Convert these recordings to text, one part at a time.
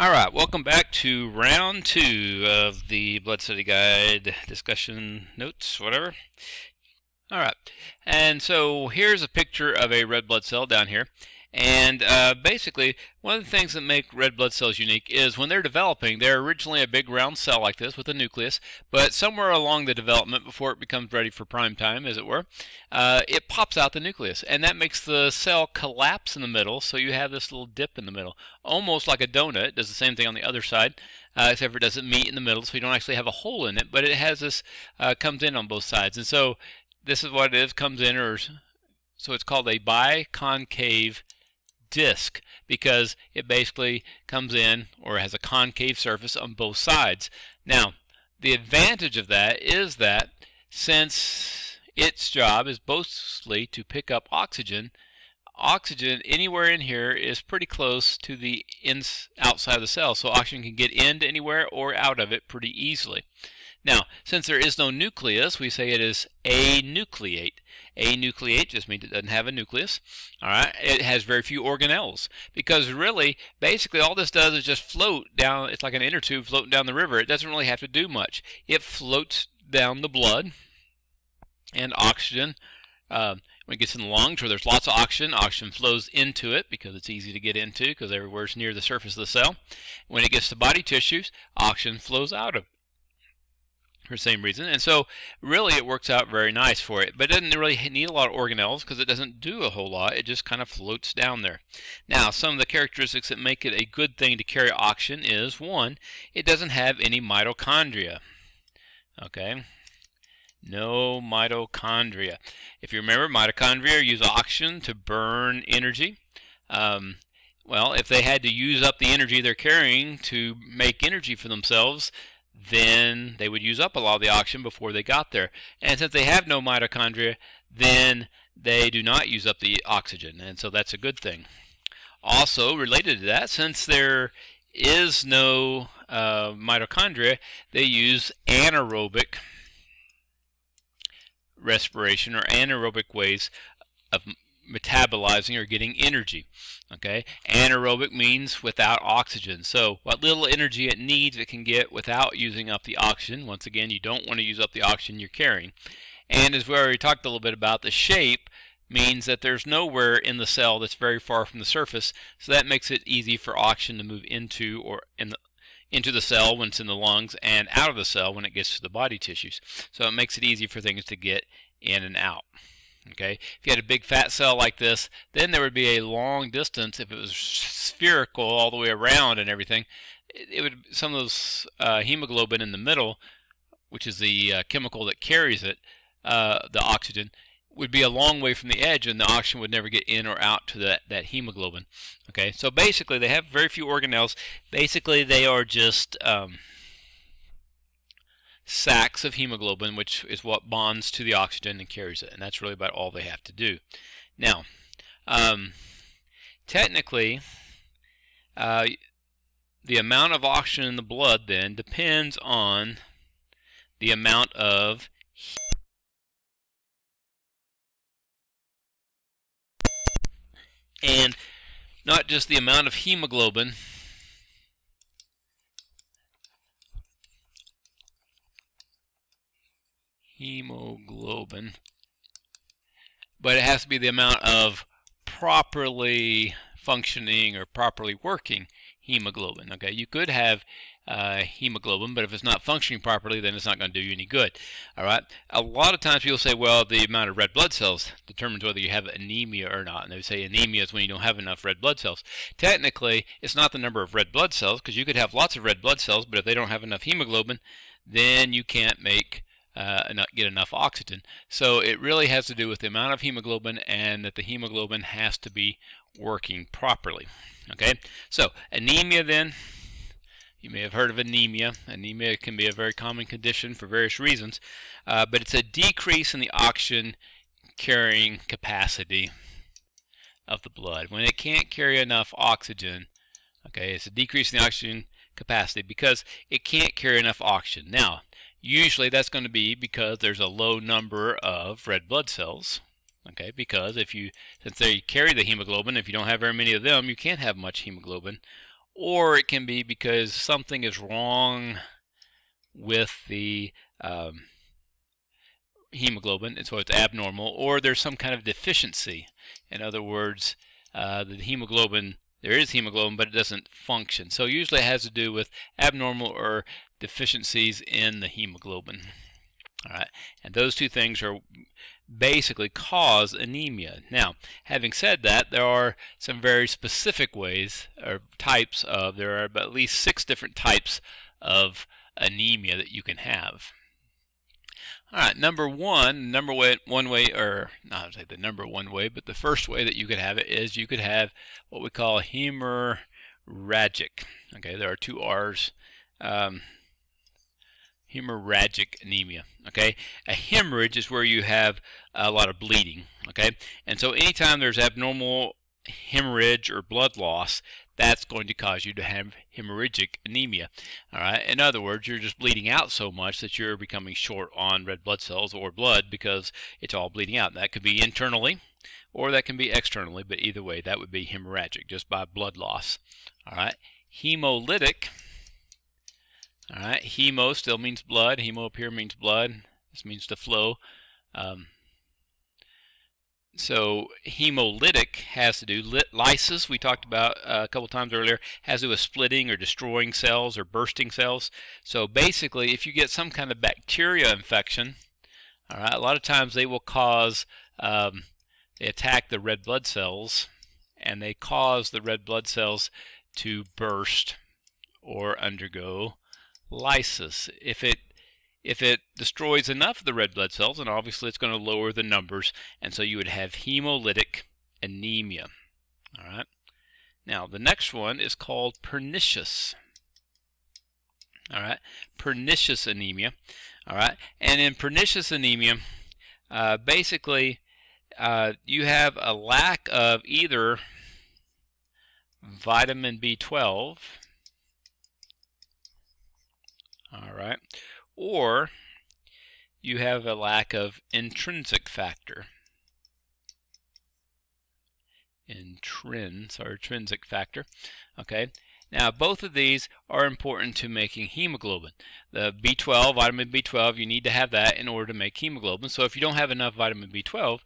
Alright, welcome back to round 2 of the Blood Study Guide discussion notes, whatever. Alright, and so here's a picture of a red blood cell down here. And basically, one of the things that make red blood cells unique is when they're developing, they're originally a big round cell like this with a nucleus, but somewhere along the development, before it becomes ready for prime time, as it were, it pops out the nucleus, and that makes the cell collapse in the middle, so you have this little dip in the middle, almost like a donut. It does the same thing on the other side, except for it doesn't meet in the middle, so you don't actually have a hole in it, but it has this, comes in on both sides, and so this is what it is, comes in, so it's called a biconcave disc because it basically comes in or has a concave surface on both sides. Now, the advantage of that is that since its job is mostly to pick up oxygen, oxygen anywhere in here is pretty close to the outside of the cell, so oxygen can get into anywhere or out of it pretty easily. Now, since there is no nucleus, we say it is anucleate. Anucleate just means it doesn't have a nucleus. All right, it has very few organelles because really, basically, all this does is just float down. It's like an inner tube floating down the river. It doesn't really have to do much. It floats down the blood, and oxygen. When it gets in the lungs, where there's lots of oxygen, oxygen flows into it because it's easy to get into because everywhere's near the surface of the cell. When it gets to body tissues, oxygen flows out of it. For the same reason, and so really it works out very nice for it, but it doesn't really need a lot of organelles because it doesn't do a whole lot. It just kind of floats down there. Now, some of the characteristics that make it a good thing to carry oxygen is, one, it doesn't have any mitochondria. Okay, no mitochondria. If you remember, mitochondria use oxygen to burn energy. Well, if they had to use up the energy they're carrying to make energy for themselves, then they would use up a lot of the oxygen before they got there. And since they have no mitochondria, then they do not use up the oxygen, and so that's a good thing. Also, related to that, since there is no mitochondria, they use anaerobic respiration or anaerobic ways of metabolizing or getting energy. Okay, anaerobic means without oxygen. So what little energy it needs, it can get without using up the oxygen. Once again, you don't want to use up the oxygen you're carrying. And as we already talked a little bit about, the shape means that there's nowhere in the cell that's very far from the surface, so that makes it easy for oxygen to move into or into the cell when it's in the lungs and out of the cell when it gets to the body tissues. So it makes it easy for things to get in and out. Okay, if you had a big fat cell like this, then there would be a long distance. If it was spherical all the way around and everything, it would, some of those hemoglobin in the middle, which is the chemical that carries it, the oxygen, would be a long way from the edge, and the oxygen would never get in or out to that hemoglobin. Okay, so basically they have very few organelles. Basically they are just sacs of hemoglobin, which is what bonds to the oxygen and carries it, and that's really about all they have to do. Now, technically, the amount of oxygen in the blood then depends on the amount of and not just the amount of hemoglobin, but it has to be the amount of properly functioning or properly working hemoglobin. Okay, you could have hemoglobin, but if it's not functioning properly, then it's not going to do you any good. All right. A lot of times people say, well, the amount of red blood cells determines whether you have anemia or not, and they say anemia is when you don't have enough red blood cells. Technically, it's not the number of red blood cells, because you could have lots of red blood cells, but if they don't have enough hemoglobin, then you can't make not get enough oxygen. So it really has to do with the amount of hemoglobin, and that the hemoglobin has to be working properly. Okay, so anemia then, you may have heard of anemia. Anemia can be a very common condition for various reasons, but it's a decrease in the oxygen carrying capacity of the blood. When it can't carry enough oxygen, okay, it's a decrease in the oxygen capacity because it can't carry enough oxygen. Now, usually that's going to be because there's a low number of red blood cells. Okay, because since they carry the hemoglobin, if you don't have very many of them, you can't have much hemoglobin. or it can be because something is wrong with the hemoglobin, and so it's abnormal, or there's some kind of deficiency. In other words, the hemoglobin, there is hemoglobin, but it doesn't function. So usually it has to do with abnormal or deficiencies in the hemoglobin. All right, and those two things are basically cause anemia. Now, having said that, there are some very specific ways or types of, there are at least 6 different types of anemia that you can have. All right, number one way, or not say the number one way, but the first way that you could have it is you could have what we call hemorrhagic. Okay, there are 2 R's. Hemorrhagic anemia. Okay, a hemorrhage is where you have a lot of bleeding. Okay, and so anytime there's abnormal hemorrhage or blood loss, that's going to cause you to have hemorrhagic anemia. All right, in other words, you're just bleeding out so much that you're becoming short on red blood cells or blood because it's all bleeding out. That could be internally or that can be externally, but either way, that would be hemorrhagic just by blood loss. All right, hemolytic. All right, hemo still means blood. Hemo up here means blood. This means to flow. So hemolytic has to do, lysis we talked about a couple times earlier, has to do with splitting or destroying cells or bursting cells. So basically, if you get some kind of bacteria infection, all right, a lot of times they will cause, they attack the red blood cells, and they cause the red blood cells to burst or undergo lysis. If it destroys enough of the red blood cells, then obviously it's going to lower the numbers, and so you would have hemolytic anemia. All right. Now the next one is called pernicious. All right, pernicious anemia. All right, and in pernicious anemia, basically you have a lack of either vitamin B12. All right, or you have a lack of intrinsic factor. Intrinsic factor. Okay. Now both of these are important to making hemoglobin. The B12, vitamin B12, you need to have that in order to make hemoglobin. So if you don't have enough vitamin B12,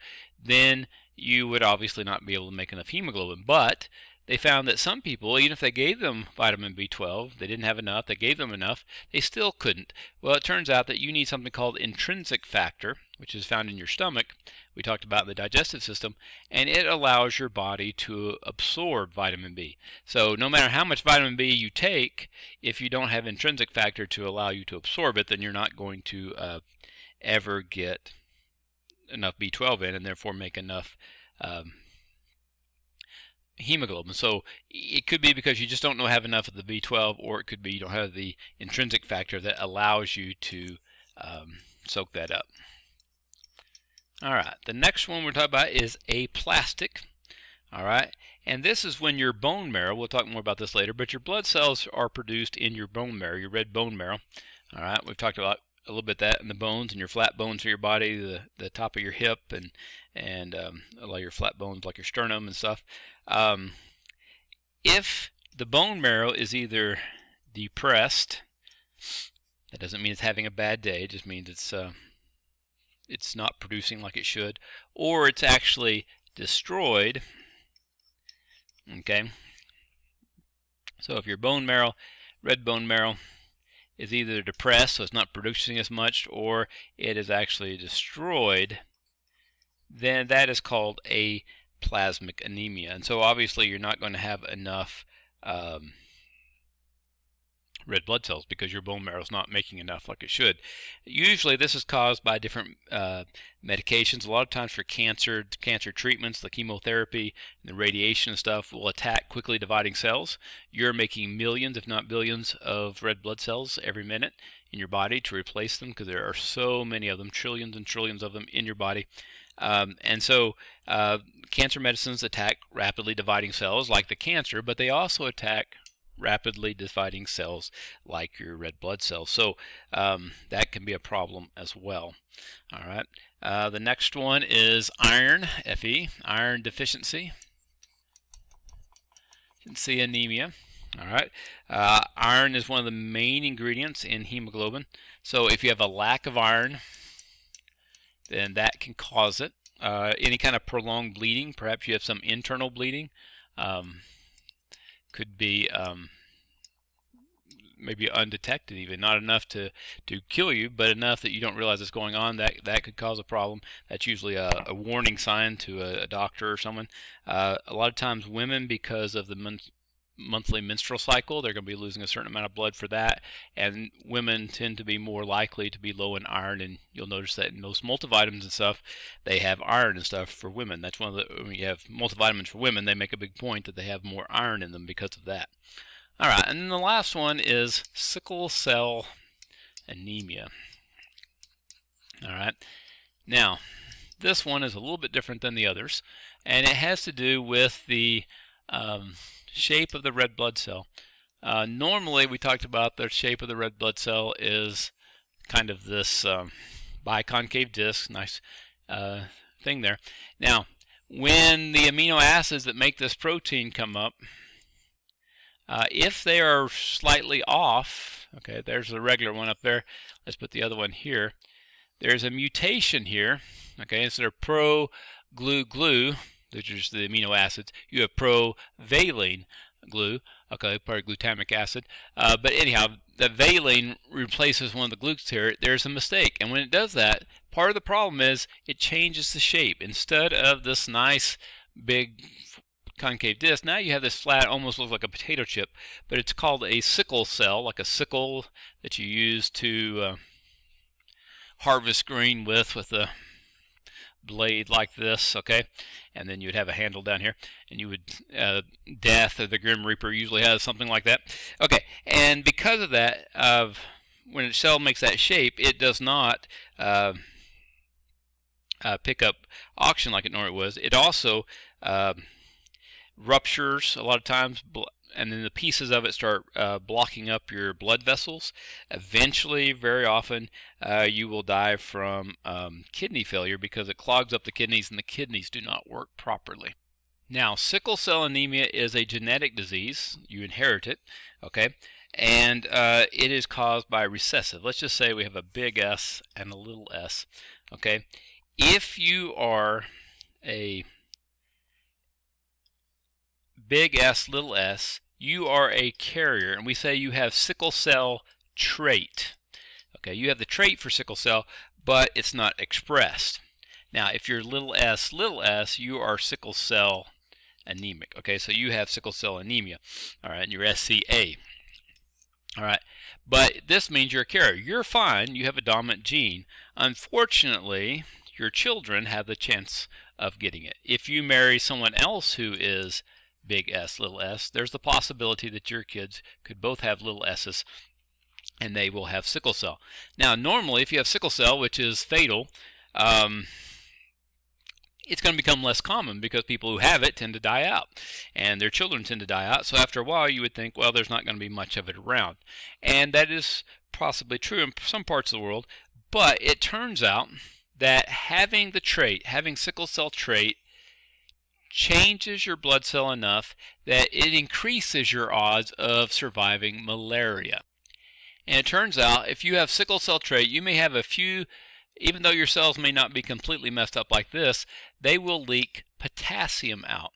then you would obviously not be able to make enough hemoglobin. But they found that some people, even if they gave them vitamin B12, they didn't have enough, they gave them enough, they still couldn't. Well, it turns out that you need something called intrinsic factor, which is found in your stomach. We talked about the digestive system, and it allows your body to absorb vitamin B. So no matter how much vitamin B you take, if you don't have intrinsic factor to allow you to absorb it, then you're not going to ever get enough B12 in, and therefore make enough hemoglobin. So it could be because you just don't have enough of the B12, or it could be you don't have the intrinsic factor that allows you to soak that up. All right, the next one we're talking about is aplastic. All right, and this is when your bone marrow, we'll talk more about this later, but your blood cells are produced in your bone marrow, your red bone marrow. All right, we've talked about a little bit that in the bones and your flat bones of your body, the top of your hip, and a lot of your flat bones like your sternum and stuff. If the bone marrow is either depressed, that doesn't mean it's having a bad day, it just means it's not producing like it should, or it's actually destroyed. Okay, so if your bone marrow, red bone marrow, is either depressed, so it's not producing as much, or it is actually destroyed, then that is called aplastic anemia. And so obviously you're not going to have enough red blood cells because your bone marrow is not making enough like it should. Usually this is caused by different medications. A lot of times for cancer treatments, the chemotherapy and the radiation and stuff will attack quickly dividing cells. You're making millions, if not billions, of red blood cells every minute in your body to replace them because there are so many of them, trillions and trillions of them in your body. And so cancer medicines attack rapidly dividing cells like the cancer, but they also attack rapidly dividing cells like your red blood cells. So that can be a problem as well. All right. The next one is iron, Fe, iron deficiency anemia. All right. Iron is one of the main ingredients in hemoglobin. So if you have a lack of iron, then that can cause it. Any kind of prolonged bleeding, perhaps you have some internal bleeding, could be maybe undetected, even not enough to kill you, but enough that you don't realize it's going on. That could cause a problem. That's usually a warning sign to a doctor or someone. A lot of times women, because of the monthly menstrual cycle, they're going to be losing a certain amount of blood for that, and women tend to be more likely to be low in iron, and you'll notice that in most multivitamins and stuff, they have iron and stuff for women. That's one of the, when you have multivitamins for women, they make a big point that they have more iron in them because of that. All right, and then the last one is sickle cell anemia. All right, now this one is a little bit different than the others, and it has to do with the shape of the red blood cell. Normally, we talked about the shape of the red blood cell is kind of this biconcave disc, nice thing there. Now, when the amino acids that make this protein come up, if they are slightly off, okay, there's the regular one up there. Let's put the other one here. There's a mutation here, okay, instead of pro-glu-glu, which is the amino acids, you have pro-valine glue, okay, part of glutamic acid. But anyhow, the valine replaces one of the glues here. There's a mistake, and when it does that, part of the problem is it changes the shape. Instead of this nice big concave disc, now you have this flat, almost looks like a potato chip, but it's called a sickle cell, like a sickle that you use to harvest grain with a blade like this, okay, and then you'd have a handle down here, and you would Death or the Grim Reaper usually has something like that, okay. And because of that, when a cell makes that shape, it does not pick up oxygen like it normally was. It also ruptures a lot of times, and then the pieces of it start blocking up your blood vessels. Eventually, very often, you will die from kidney failure because it clogs up the kidneys, and the kidneys do not work properly. Now, sickle cell anemia is a genetic disease. You inherit it, okay? And it is caused by recessive. Let's just say we have a big S and a little s, okay? If you are a big S, little s, you are a carrier, and we say you have sickle cell trait. Okay, you have the trait for sickle cell, but it's not expressed. Now, if you're little s, you are sickle cell anemic. Okay, so you have sickle cell anemia. All right, and you're SCA. All right, but this means you're a carrier. You're fine. You have a dominant gene. Unfortunately, your children have the chance of getting it. If you marry someone else who is big S, little s, there's the possibility that your kids could both have little s's, and they will have sickle cell. Now, normally, if you have sickle cell, which is fatal, it's going to become less common because people who have it tend to die out, and their children tend to die out. So after a while, you would think, well, there's not going to be much of it around. And that is possibly true in some parts of the world, but it turns out that having the trait, having sickle cell trait, changes your blood cell enough that it increases your odds of surviving malaria. And it turns out if you have sickle cell trait, you may have a few, even though your cells may not be completely messed up like this, they will leak potassium out.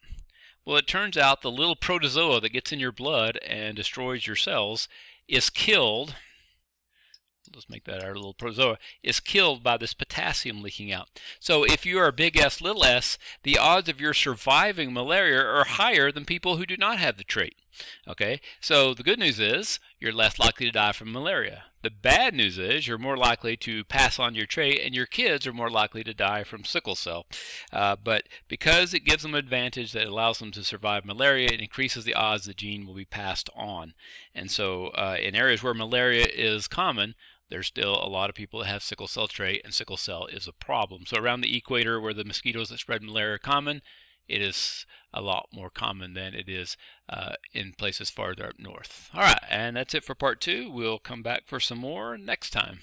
Well, it turns out the little protozoa that gets in your blood and destroys your cells is killed. Let's make that our little protozoa, is killed by this potassium leaking out. So if you are a big S, little s, the odds of your surviving malaria are higher than people who do not have the trait. Okay, so the good news is you're less likely to die from malaria. The bad news is you're more likely to pass on your trait, and your kids are more likely to die from sickle cell. But because it gives them an advantage that allows them to survive malaria, it increases the odds the gene will be passed on. And so in areas where malaria is common, there's still a lot of people that have sickle cell trait, and sickle cell is a problem. So around the equator, where the mosquitoes that spread malaria are common, it is a lot more common than it is in places farther up north. All right, and that's it for part 2. We'll come back for some more next time.